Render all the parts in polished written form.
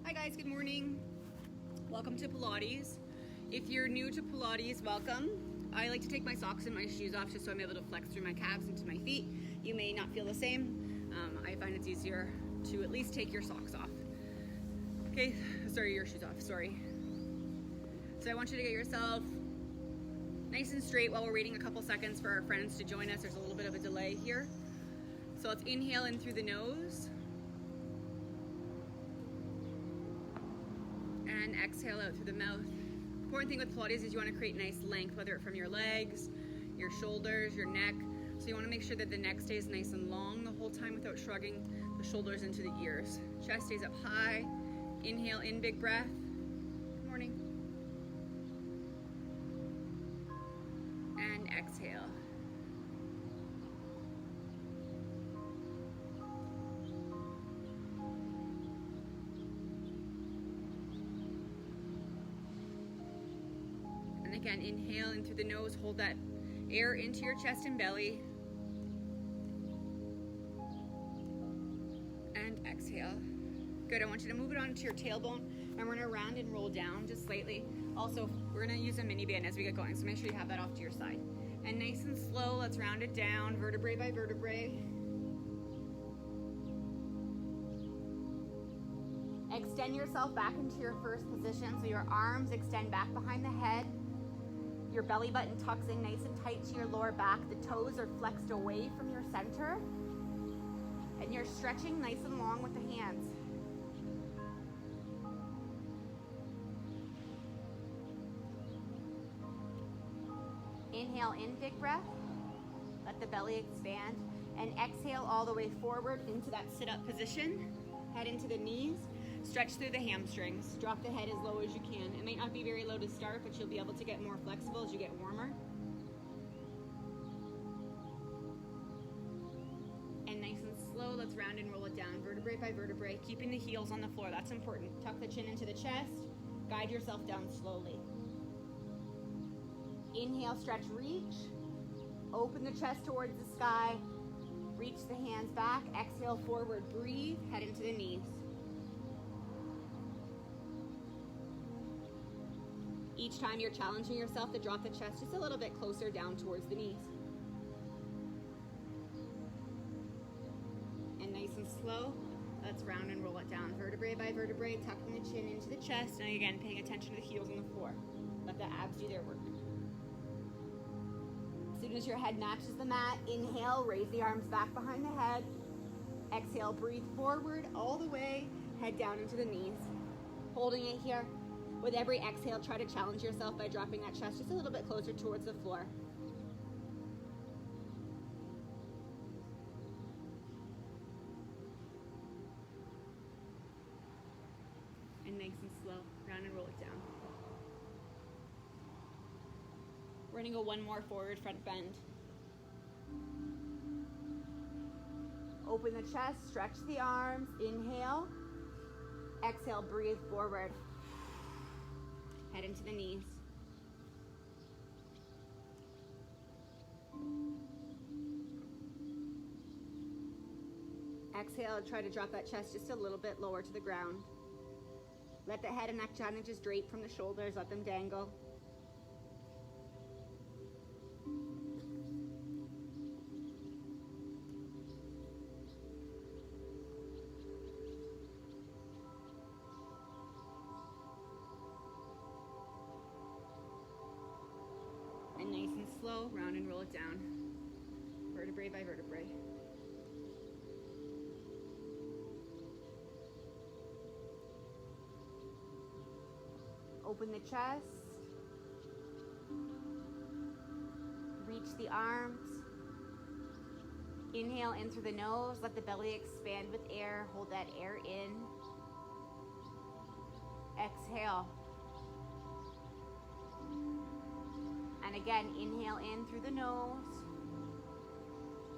Hi guys, good morning. Welcome to Pilates. If you're new to Pilates, welcome. I like to take my socks and my shoes off just so I'm able to flex through my calves into my feet. You may not feel the same. I find it's easier to at least take your socks off. Okay, sorry, your shoes off, sorry. So I want you to get yourself nice and straight while we're waiting a couple seconds for our friends to join us. There's a little bit of a delay here. So let's inhale in through the nose. And exhale out through the mouth. Important thing with Pilates is you want to create nice length, whether it's from your legs, your shoulders, your neck. So you want to make sure that the neck stays nice and long the whole time without shrugging the shoulders into the ears. Chest stays up high. Inhale in, big breath. Good morning. And exhale. And again, inhale in through the nose, hold that air into your chest and belly. And exhale. Good, I want you to move it onto your tailbone, and we're gonna round and roll down just slightly. Also, we're gonna use a mini band as we get going, so make sure you have that off to your side. And nice and slow, let's round it down, vertebrae by vertebrae. Extend yourself back into your first position, so your arms extend back behind the head. Your belly button tucks in nice and tight to your lower back. The toes are flexed away from your center. And you're stretching nice and long with the hands. Inhale in, big breath. Let the belly expand. And exhale all the way forward into that sit-up position. Head into the knees. Stretch through the hamstrings. Drop the head as low as you can. It may not be very low to start, but you'll be able to get more flexible as you get warmer. And nice and slow, let's round and roll it down, vertebrae by vertebrae, keeping the heels on the floor. That's important. Tuck the chin into the chest. Guide yourself down slowly. Inhale, stretch, reach. Open the chest towards the sky. Reach the hands back. Exhale, forward, breathe. Head into the knees. Each time you're challenging yourself to drop the chest just a little bit closer down towards the knees. And nice and slow, let's round and roll it down. Vertebrae by vertebrae, tucking the chin into the chest. And again, paying attention to the heels on the floor. Let the abs do their work. As soon as your head matches the mat, inhale, raise the arms back behind the head. Exhale, breathe forward all the way, head down into the knees. Holding it here. With every exhale, try to challenge yourself by dropping that chest just a little bit closer towards the floor. And nice and slow, round and roll it down. We're gonna go one more forward front bend. Open the chest, stretch the arms, inhale. Exhale, breathe forward. Head into the knees. Exhale, try to drop that chest just a little bit lower to the ground. Let the head and neck challenges drape from the shoulders, let them dangle. And nice and slow, round and roll it down, vertebrae by vertebrae. Open the chest, reach the arms, inhale in through the nose, let the belly expand with air, hold that air in, exhale. And again, inhale in through the nose.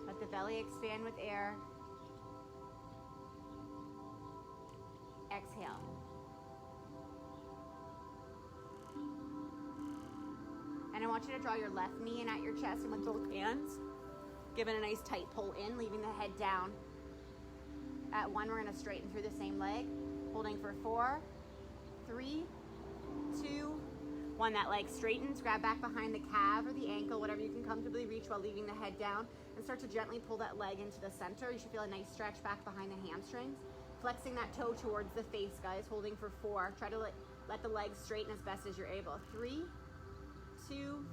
Let the belly expand with air. Exhale. And I want you to draw your left knee in at your chest and with both hands, give it a nice tight pull in, leaving the head down. At one, we're gonna straighten through the same leg. holding for 4, 3, 2, 1. That leg straightens, grab back behind the calf or the ankle, whatever you can comfortably reach while leaving the head down, and start to gently pull that leg into the center. You should feel a nice stretch back behind the hamstrings. Flexing that toe towards the face, guys, holding for 4. Try to let the legs straighten as best as you're able. 3, 2,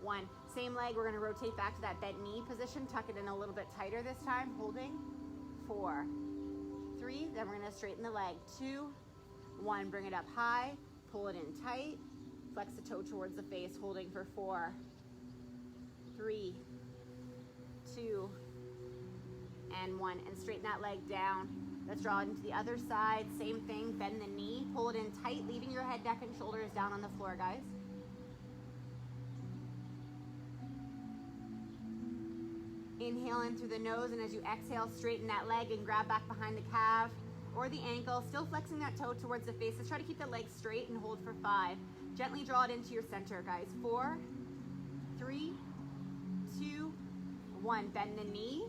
1. Same leg, we're gonna rotate back to that bent knee position, tuck it in a little bit tighter this time, holding 4, 3, then we're gonna straighten the leg. 2, 1, bring it up high, pull it in tight, flex the toe towards the face, holding for 4, 3, 2, and 1, and straighten that leg down. Let's draw it into the other side. Same thing, bend the knee, pull it in tight, leaving your head, neck, and shoulders down on the floor, guys. Inhale in through the nose, and as you exhale, straighten that leg and grab back behind the calf or the ankle, still flexing that toe towards the face. Let's try to keep the leg straight and hold for 5. Gently draw it into your center, guys. 4, 3, 2, 1. Bend the knee.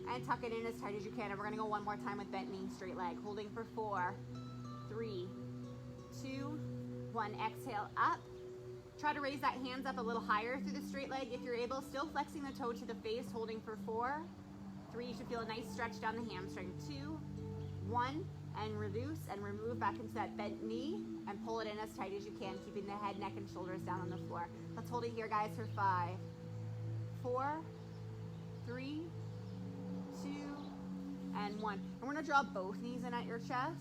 And tuck it in as tight as you can. And we're gonna go one more time with bent knee, straight leg. Holding for 4, 3, 2, 1. Exhale up. Try to raise that hands up a little higher through the straight leg if you're able. Still flexing the toe to the face, holding for 4, 3. You should feel a nice stretch down the hamstring. 2, 1. And release and remove back into that bent knee and pull it in as tight as you can, keeping the head, neck, and shoulders down on the floor. Let's hold it here, guys, for 5, 4, 3, 2, and 1. And we're gonna draw both knees in at your chest.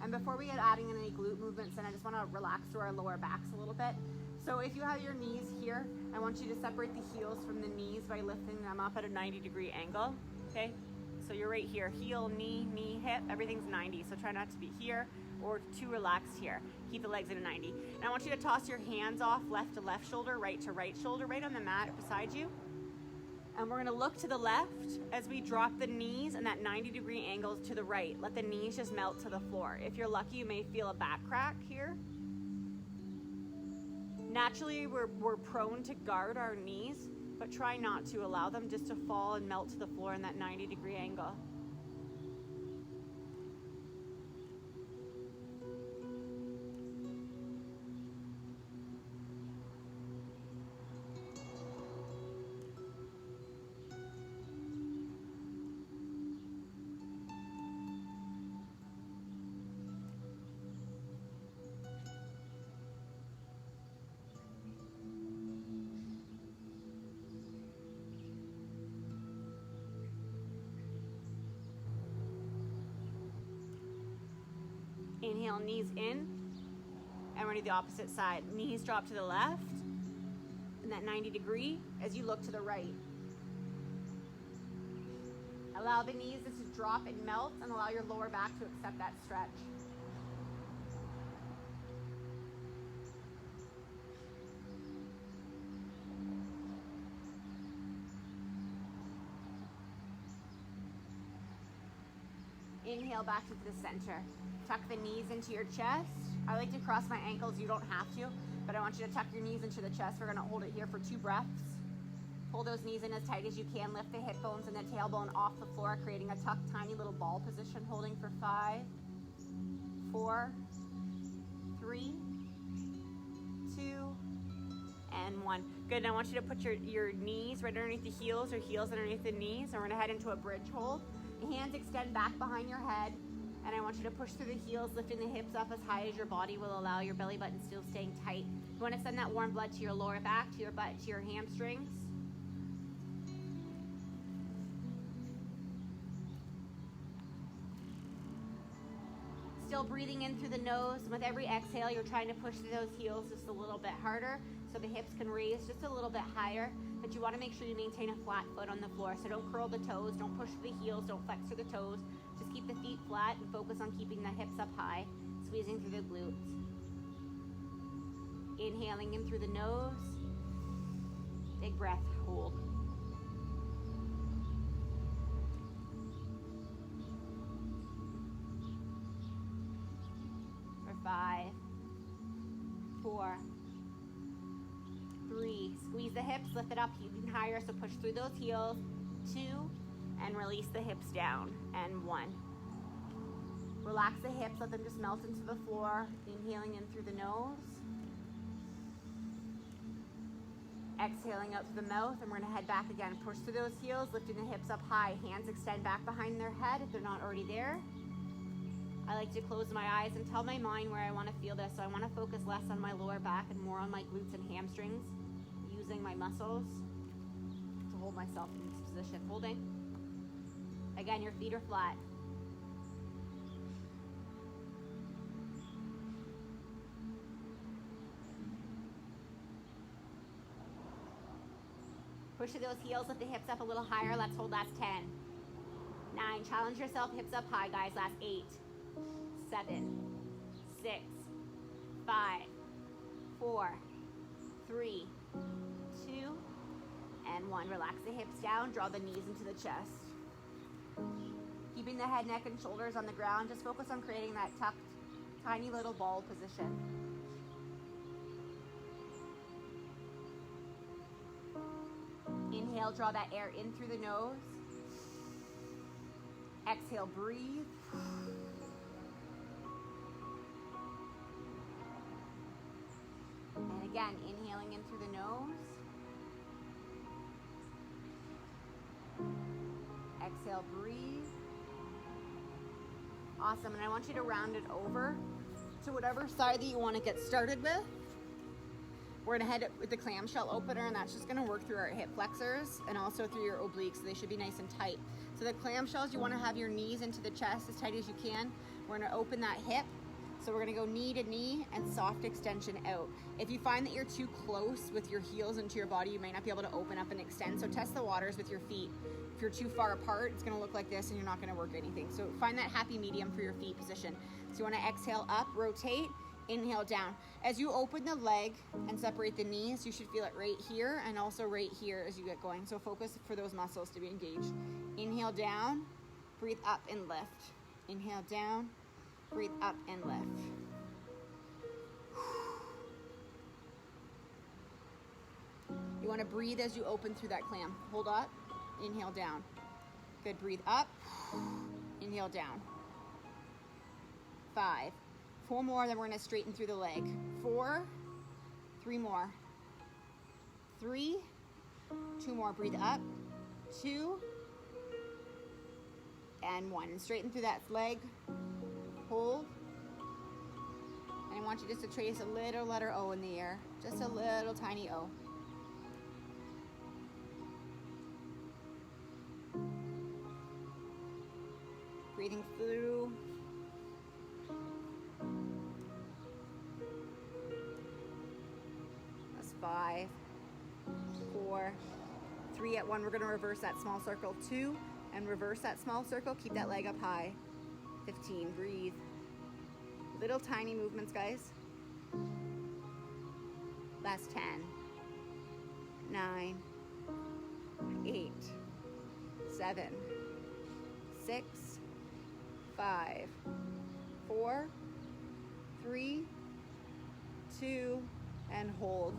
And before we get adding in any glute movements, then I just wanna relax through our lower backs a little bit. So if you have your knees here, I want you to separate the heels from the knees by lifting them up at a 90-degree angle, okay? So you're right here, heel, knee, knee, hip, everything's 90. So try not to be here or too relaxed here. Keep the legs at a 90. And I want you to toss your hands off left to left shoulder, right to right shoulder, right on the mat beside you. And we're gonna look to the left as we drop the knees and that 90-degree angle to the right. Let the knees just melt to the floor. If you're lucky, you may feel a back crack here. Naturally, we're prone to guard our knees, but try not to. Allow them just to fall and melt to the floor in that 90-degree angle. Inhale, knees in, and we're gonna do the opposite side. Knees drop to the left, in that 90-degree, as you look to the right. Allow the knees just to drop and melt, and allow your lower back to accept that stretch. Inhale back into the center. Tuck the knees into your chest. I like to cross my ankles. You don't have to, but I want you to tuck your knees into the chest. We're gonna hold it here for 2 breaths. Pull those knees in as tight as you can. Lift the hip bones and the tailbone off the floor, creating a tucked, tiny little ball position, holding for 5, 4, 3, 2, and 1. Good, and I want you to put your knees right underneath the heels or heels underneath the knees, and we're gonna head into a bridge hold. Hands extend back behind your head, and I want you to push through the heels, lifting the hips up as high as your body will allow, your belly button still staying tight. You want to send that warm blood to your lower back, to your butt, to your hamstrings. Still breathing in through the nose. With every exhale, you're trying to push through those heels just a little bit harder so the hips can raise just a little bit higher. But you want to make sure you maintain a flat foot on the floor. So don't curl the toes, don't push through the heels, don't flex through the toes. Just keep the feet flat and focus on keeping the hips up high, squeezing through the glutes. Inhaling in through the nose. Big breath, hold. For 5, 4, 3, squeeze the hips, lift it up even higher, so push through those heels. 2, and release the hips down, and 1. Relax the hips, let them just melt into the floor, inhaling in through the nose. Exhaling out through the mouth, and we're gonna head back again. Push through those heels, lifting the hips up high. Hands extend back behind their head if they're not already there. I like to close my eyes and tell my mind where I wanna feel this. So I wanna focus less on my lower back and more on my glutes and hamstrings, using my muscles to hold myself in this position. Holding. Again, your feet are flat. Push those heels, lift the hips up a little higher. Let's hold last 10. 9, challenge yourself, hips up high, guys. Last 8, 7, 6, 5, 4, 3, 2, and 1. Relax the hips down, draw the knees into the chest. Keeping the head, neck, and shoulders on the ground. Just focus on creating that tucked, tiny little ball position. Inhale, draw that air in through the nose. Exhale, breathe. And again, inhaling in through the nose. Exhale, breathe. Awesome, and I want you to round it over to whatever side that you want to get started with. We're gonna head with the clamshell opener, and that's just gonna work through our hip flexors and also through your obliques, so they should be nice and tight. So the clamshells, you wanna have your knees into the chest as tight as you can. We're gonna open that hip. So we're gonna go knee to knee and soft extension out. If you find that you're too close with your heels into your body, you might not be able to open up and extend. So test the waters with your feet. If you're too far apart, it's gonna look like this and you're not gonna work anything. So find that happy medium for your feet position. So you wanna exhale up, rotate, inhale down. As you open the leg and separate the knees, you should feel it right here and also right here as you get going. So focus for those muscles to be engaged. Inhale down, breathe up and lift. Inhale down, breathe up and lift. You want to breathe as you open through that clam. Hold up, inhale down. Good, breathe up, inhale down. 5, 4 more, then we're gonna straighten through the leg. 4, 3 more. 3, 2 more, breathe up, 2, and 1. And straighten through that leg, hold. And I want you just to trace a little letter O in the air, just a little tiny O. Breathing through. That's 5, 4, 3 at 1. We're gonna reverse that small circle. 2, and reverse that small circle. Keep that leg up high. 15, breathe. Little tiny movements, guys. Last 10, 9, 8, 7, 6, 5, 4, 3, 2, and hold.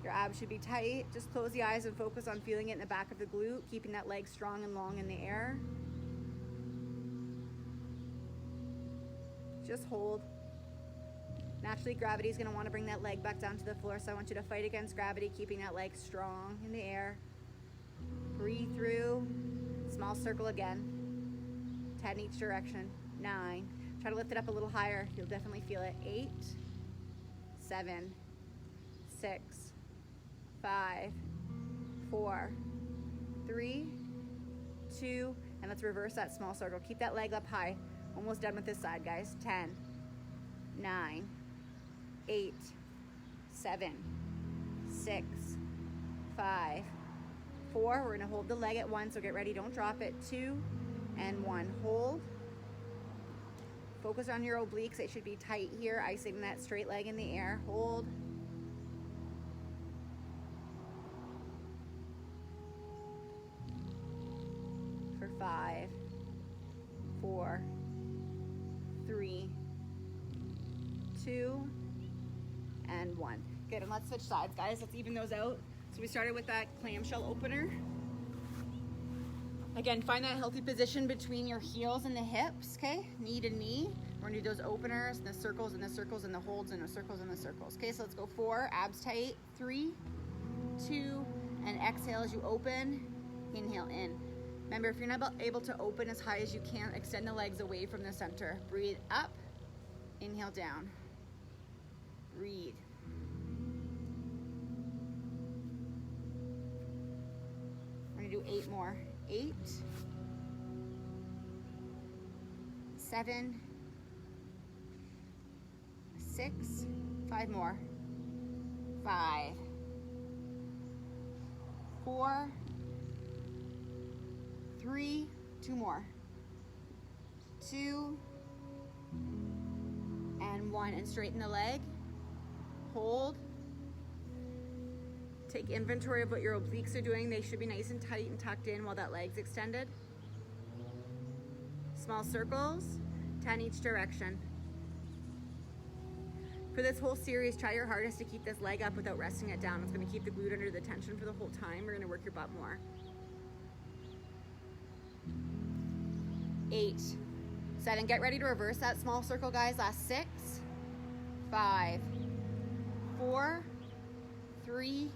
Your abs should be tight. Just close the eyes and focus on feeling it in the back of the glute, keeping that leg strong and long in the air. Just hold. Naturally, gravity is going to want to bring that leg back down to the floor, so I want you to fight against gravity, keeping that leg strong in the air. Breathe through. Small circle again. 10 each direction. 9. Try to lift it up a little higher. You'll definitely feel it. 8, 7, 6, 5, 4, 3, 2, and let's reverse that small circle. Keep that leg up high. Almost done with this side, guys. 10, 9, 8, 7, 6, 5, 4. We're gonna hold the leg at 1, so get ready, don't drop it. 2, and 1. Hold. Focus on your obliques. It should be tight here, isolating that straight leg in the air. Hold. For 5, 4, 3, 2, and 1. Good, and let's switch sides, guys. Let's even those out. So we started with that clamshell opener. Again, find that healthy position between your heels and the hips, okay? Knee to knee. We're gonna do those openers, the circles and the circles and the holds and the circles and the circles. Okay, so let's go 4, abs tight, 3, 2, and exhale as you open, inhale in. Remember, if you're not able to open as high as you can, extend the legs away from the center. Breathe up, inhale down. Breathe. We're gonna do 8 more. 8, 7, 6, 5 more. 5, 4, 3, 2 more. 2, and 1. And straighten the leg. Hold. Take inventory of what your obliques are doing. They should be nice and tight and tucked in while that leg's extended. Small circles, 10 each direction. For this whole series, try your hardest to keep this leg up without resting it down. It's gonna keep the glute under the tension for the whole time. We're gonna work your butt more. 8, 7, get ready to reverse that small circle, guys. Last 6, 5, 4, 3,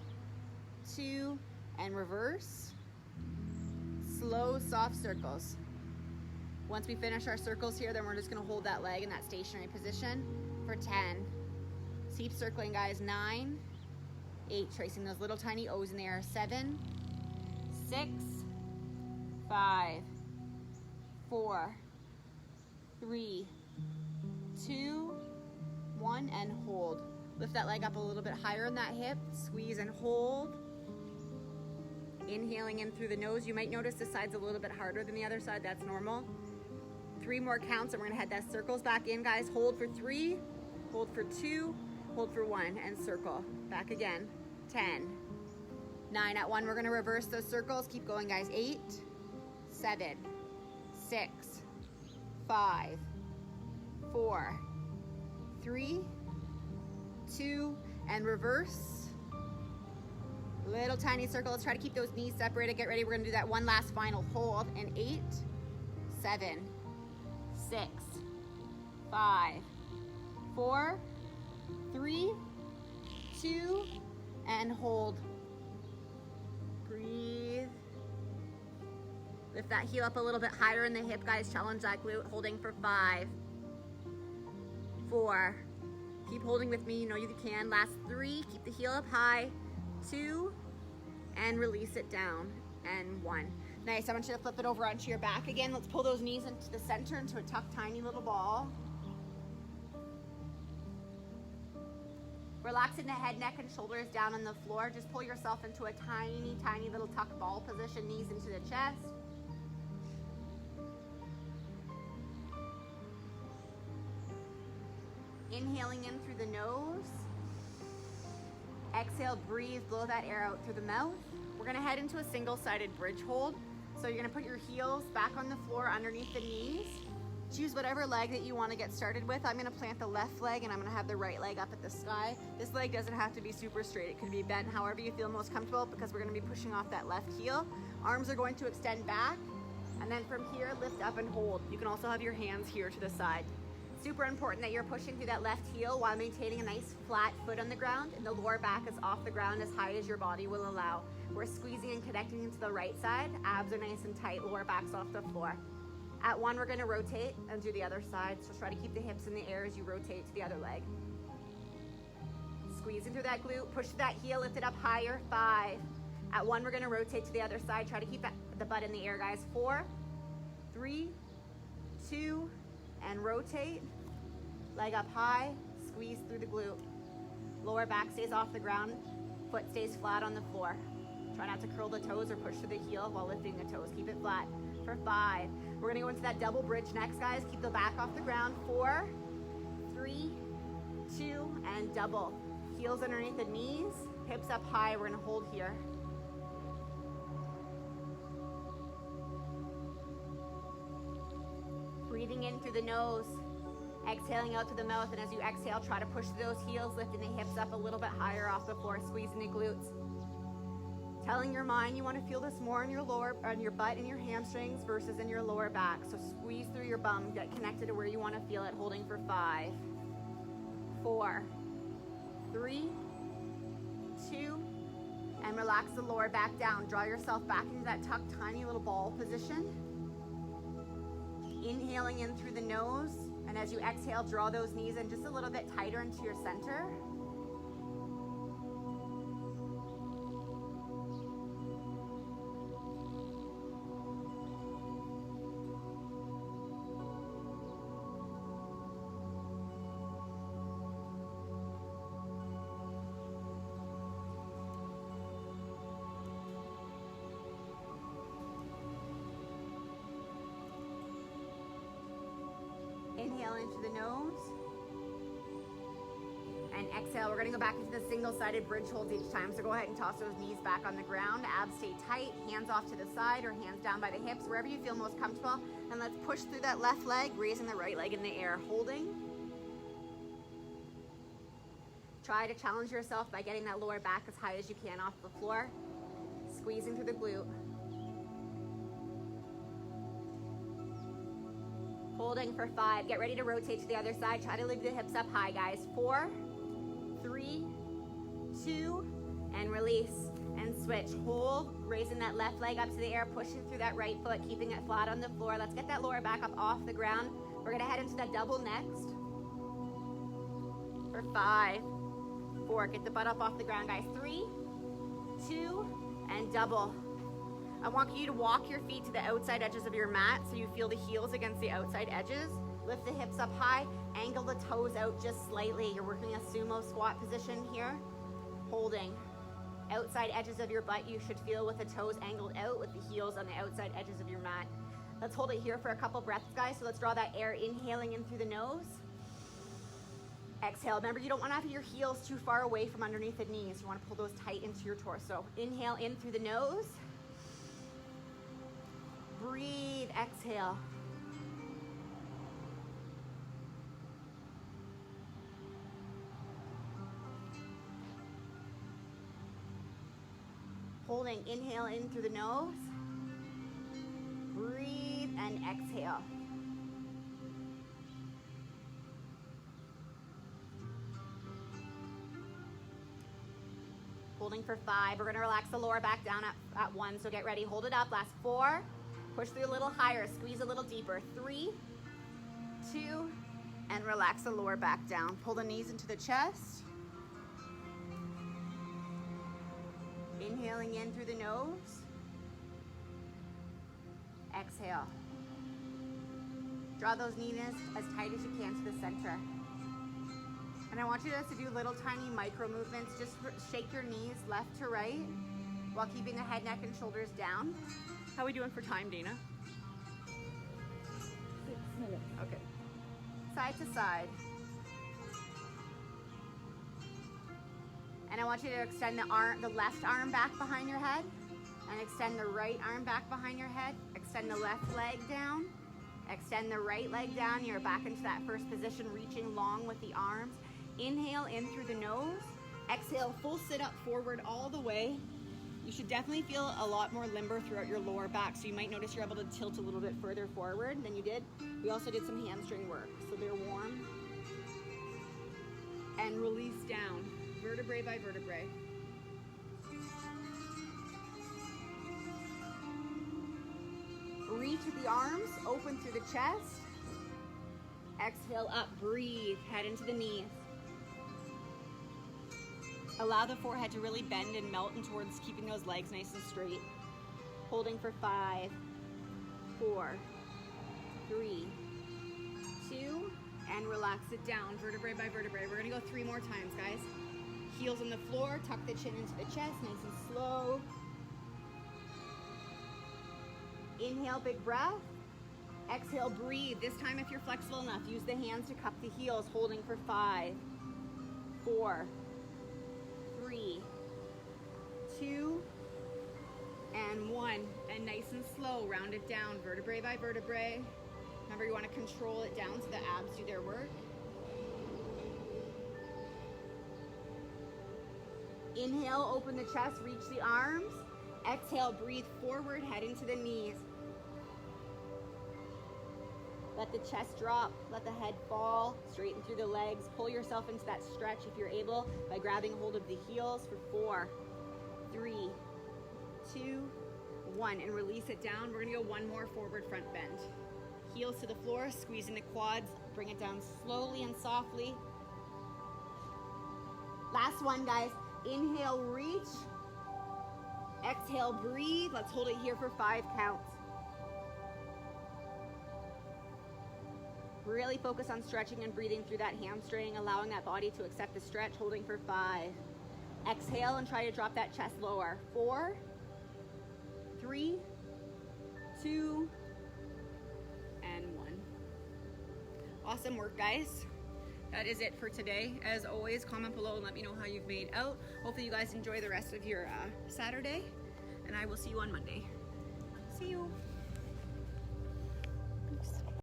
2, and reverse. Slow, soft circles. Once we finish our circles here, then we're just gonna hold that leg in that stationary position for 10. Keep circling, guys. 9, 8, tracing those little tiny O's in the air. 7, 6, 5, 4, 3, 2, 1, and hold. Lift that leg up a little bit higher on that hip. Squeeze and hold. Inhaling in through the nose. You might notice the side's a little bit harder than the other side. That's normal. 3 more counts and we're gonna head that circles back in, guys. Hold for 3, hold for 2, hold for 1, and circle. Back again. 10, 9. At 1, we're gonna reverse those circles. Keep going, guys. 8, 7, 6, 5, 4, 3, 2, and reverse. Little tiny circle. Let's try to keep those knees separated. Get ready. We're gonna do that one last final hold in 8, 7, 6, 5, 4, 3, 2, and hold. Breathe. Lift that heel up a little bit higher in the hip, guys. Challenge that glute. Holding for 5, 4. Keep holding with me. You know you can. Last 3. Keep the heel up high. 2, and release it down. And 1. Nice. I want you to flip it over onto your back again. Let's pull those knees into the center, into a tucked, tiny little ball. Relaxing the head, neck, and shoulders down on the floor. Just pull yourself into a tiny, tiny little tuck ball position. Knees into the chest. Inhaling in through the nose. Exhale, breathe, blow that air out through the mouth. We're gonna head into a single-sided bridge hold. So you're gonna put your heels back on the floor underneath the knees. Choose whatever leg that you wanna get started with. I'm gonna plant the left leg and I'm gonna have the right leg up at the sky. This leg doesn't have to be super straight. It can be bent however you feel most comfortable because we're gonna be pushing off that left heel. Arms are going to extend back. And then from here, lift up and hold. You can also have your hands here to the side. Super important that you're pushing through that left heel while maintaining a nice flat foot on the ground, and the lower back is off the ground as high as your body will allow. We're squeezing and connecting into the right side. Abs are nice and tight, lower back's off the floor. At 1, we're gonna rotate and do the other side. So try to keep the hips in the air as you rotate to the other leg. Squeezing through that glute, push that heel, lift it up higher. 5. At 1, we're gonna rotate to the other side. Try to keep the butt in the air, guys. 4, 3, 2, and rotate. Leg up high, squeeze through the glute. Lower back stays off the ground, foot stays flat on the floor. Try not to curl the toes or push to the heel while lifting the toes. Keep it flat. For 5, we're gonna go into that double bridge next, guys. Keep the back off the ground. 4, 3, 2, and double. Heels underneath the knees, hips up high. We're gonna hold here. Breathing in through the nose, exhaling out through the mouth, and as you exhale, try to push those heels, lifting the hips up a little bit higher off the floor, squeezing the glutes. Telling your mind you want to feel this more in your butt and your hamstrings versus in your lower back. So squeeze through your bum, get connected to where you want to feel it, holding for 5, 4, 3, 2, and relax the lower back down. Draw yourself back into that tucked, tiny little ball position. Inhaling in through the nose, and as you exhale, draw those knees in just a little bit tighter into your center. Inhale into the nose. And exhale, we're gonna go back into the single-sided bridge holds each time. So go ahead and toss those knees back on the ground. Abs stay tight, hands off to the side or hands down by the hips, wherever you feel most comfortable. And let's push through that left leg, raising the right leg in the air, holding. Try to challenge yourself by getting that lower back as high as you can off the floor. Squeezing through the glute. Holding for 5. Get ready to rotate to the other side. Try to leave the hips up high, guys. 4, 3, 2, and release. And switch. Hold, raising that left leg up to the air, pushing through that right foot, keeping it flat on the floor. Let's get that lower back up off the ground. We're gonna head into that double next. For 5, 4. Get the butt up off the ground, guys. 3, 2, and double. I want you to walk your feet to the outside edges of your mat so you feel the heels against the outside edges. Lift the hips up high, angle the toes out just slightly. You're working a sumo squat position here. Holding. Outside edges of your butt you should feel with the toes angled out with the heels on the outside edges of your mat. Let's hold it here for a couple breaths, guys. So let's draw that air, inhaling in through the nose. Exhale. Remember, you don't want to have your heels too far away from underneath the knees. You want to pull those tight into your torso. Inhale in through the nose. Breathe, exhale. Holding, inhale in through the nose. Breathe and exhale. Holding for 5. We're gonna relax the lower back down at 1, so get ready. Hold it up, last 4. Push through a little higher, squeeze a little deeper. 3, 2, and relax the lower back down. Pull the knees into the chest. Inhaling in through the nose. Exhale. Draw those knees as tight as you can to the center. And I want you guys to do little tiny micro movements. Just shake your knees left to right while keeping the head, neck, and shoulders down. How are we doing for time, Dana? 6 minutes. Okay. Side to side. And I want you to extend the left arm back behind your head and extend the right arm back behind your head. Extend the left leg down. Extend the right leg down. You're back into that first position, reaching long with the arms. Inhale in through the nose. Exhale, full sit up forward all the way. You should definitely feel a lot more limber throughout your lower back, so you might notice you're able to tilt a little bit further forward than you did. We also did some hamstring work, so they're warm. And release down, vertebrae by vertebrae. Reach with the arms, open through the chest. Exhale up, breathe, head into the knees. Allow the forehead to really bend and melt in towards keeping those legs nice and straight. Holding for 5, 4, 3, 2, and relax it down, vertebrae by vertebrae. We're gonna go 3 more times, guys. Heels on the floor, tuck the chin into the chest, nice and slow. Inhale, big breath. Exhale, breathe. This time, if you're flexible enough, use the hands to cup the heels, holding for 5, 4, 3, 2, and 1. And nice and slow, round it down, vertebrae by vertebrae. Remember, you want to control it down so the abs do their work. Inhale, open the chest, reach the arms. Exhale, breathe forward, head into the knees. Let the chest drop, let the head fall, straighten through the legs. Pull yourself into that stretch if you're able by grabbing hold of the heels for 4, 3, 2, 1, and release it down. We're gonna go one more forward front bend. Heels to the floor, squeezing the quads, bring it down slowly and softly. Last one, guys. Inhale, reach. Exhale, breathe. Let's hold it here for 5 counts. Really focus on stretching and breathing through that hamstring, allowing that body to accept the stretch, holding for 5. Exhale and try to drop that chest lower. 4, 3, 2, and 1. Awesome work, guys. That is it for today. As always, comment below and let me know how you've made out. Hopefully you guys enjoy the rest of your Saturday, and I will see you on Monday. See you.